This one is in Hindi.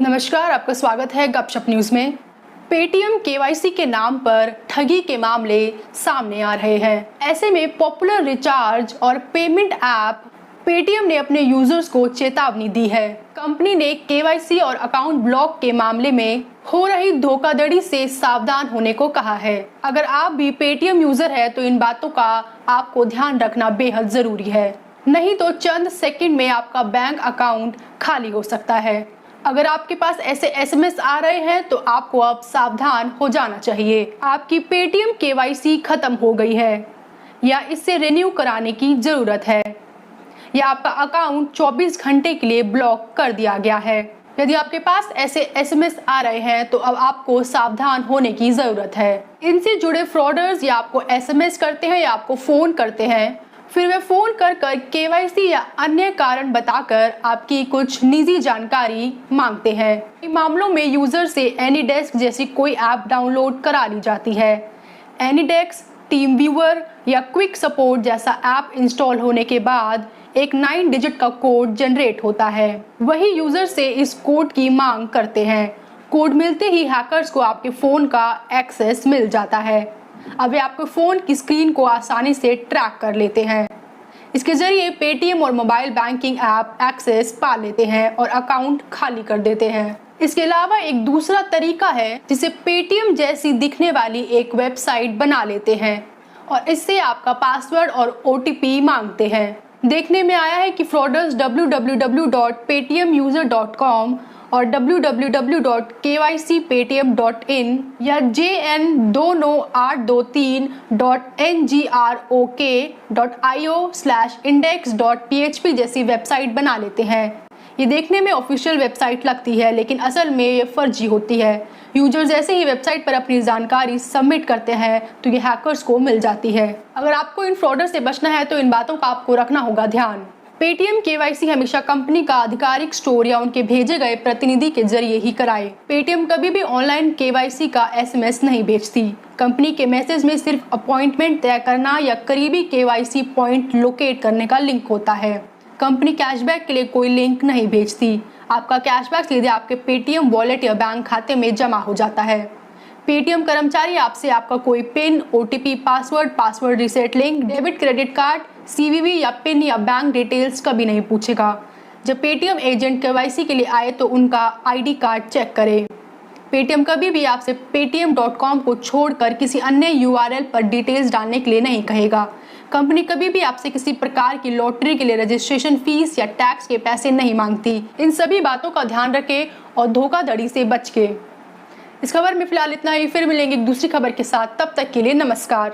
नमस्कार, आपका स्वागत है गपशप न्यूज में। पेटीएम केवाईसी के नाम पर ठगी के मामले सामने आ रहे हैं। ऐसे में पॉपुलर रिचार्ज और पेमेंट ऐप पेटीएम ने अपने यूजर्स को चेतावनी दी है। कंपनी ने केवाईसी और अकाउंट ब्लॉक के मामले में हो रही धोखाधड़ी से सावधान होने को कहा है। अगर आप भी पेटीएम यूजर है तो इन बातों का आपको ध्यान रखना बेहद जरूरी है, नहीं तो चंद सेकंड में आपका बैंक अकाउंट खाली हो सकता है। अगर आपके पास ऐसे एसएमएस आ रहे हैं तो आपको अब सावधान हो जाना चाहिए। आपकी पेटीएम केवाईसी खत्म हो गई है या इससे रिन्यू कराने की जरूरत है, या आपका अकाउंट 24 घंटे के लिए ब्लॉक कर दिया गया है। यदि आपके पास ऐसे एसएमएस आ रहे हैं तो अब आपको सावधान होने की जरूरत है। इनसे जुड़े फ्रॉडर्स या आपको एसएमएस करते हैं या आपको फोन करते हैं, फिर वे फोन कर केवाईसी या अन्य कारण बताकर आपकी कुछ निजी जानकारी मांगते हैं। इन मामलों में यूजर से एनीडेस्क जैसी कोई ऐप डाउनलोड करा ली जाती है। एनीडेस्क, टीम व्यूअर या क्विक सपोर्ट जैसा ऐप इंस्टॉल होने के बाद एक 9 डिजिट का कोड जनरेट होता है। वही यूजर से इस कोड की मांग करते हैं। कोड मिलते ही हैकर्स को आपके फोन का एक्सेस मिल जाता है। अब वे आपके फोन की स्क्रीन को आसानी से ट्रैक कर लेते हैं। इसके जरिए पेटीएम और मोबाइल बैंकिंग ऐप एक्सेस पा लेते हैं और अकाउंट खाली कर देते हैं। इसके अलावा एक दूसरा तरीका है जिसे पेटीएम जैसी दिखने वाली एक वेबसाइट बना लेते हैं और इससे आपका पासवर्ड और ओटीपी मांगते हैं। देखने में आया है कि फ्रॉडर्स www.paytmuser.com और www.kycpaytm.in या jn29823.ngrok.io/index.php जैसी वेबसाइट बना लेते हैं। ये देखने में ऑफिशियल वेबसाइट लगती है, लेकिन असल में ये फर्जी होती है। यूजर जैसे ही वेबसाइट पर अपनी जानकारी सबमिट करते हैं तो ये हैकर्स को मिल जाती है। अगर आपको इन फ्रॉडर से बचना है तो इन बातों का आपको रखना होगा ध्यान। पेटीएम केवाईसी हमेशा कंपनी का आधिकारिक स्टोर या उनके भेजे गए प्रतिनिधि के जरिए ही कराए। पेटीएम कभी भी ऑनलाइन केवाईसी का एसएमएस नहीं भेजती। कंपनी के मैसेज में सिर्फ अपॉइंटमेंट तय करना या करीबी केवाईसी पॉइंट लोकेट करने का लिंक होता है। कंपनी कैशबैक के लिए कोई लिंक नहीं भेजती। आपका कैशबैक सीधे आपके पेटीएम वॉलेट या बैंक खाते में जमा हो जाता है। पेटीएम कर्मचारी आपसे आपका कोई pin, OTP, password reset link, debit credit card, CVV या पिन या बैंक डिटेल्स कभी नहीं पूछेगा। जब पेटीएम एजेंट केवाईसी के लिए आए तो उनका आईडी कार्ड चेक करें। पेटीएम कभी भी आपसे paytm.com को छोड़कर किसी अन्य यूआरएल पर डिटेल्स डालने के लिए नहीं कहेगा। कंपनी कभी भी आपसे किसी प्रकार की लॉटरी के लिए रजिस्ट्रेशन फीस या टैक्स के पैसे नहीं मांगती। इन सभी बातों का ध्यान रखें और धोखाधड़ी से बच के। इस खबर में फिलहाल इतना ही। फिर मिलेंगे एक दूसरी खबर के साथ। तब तक के लिए नमस्कार।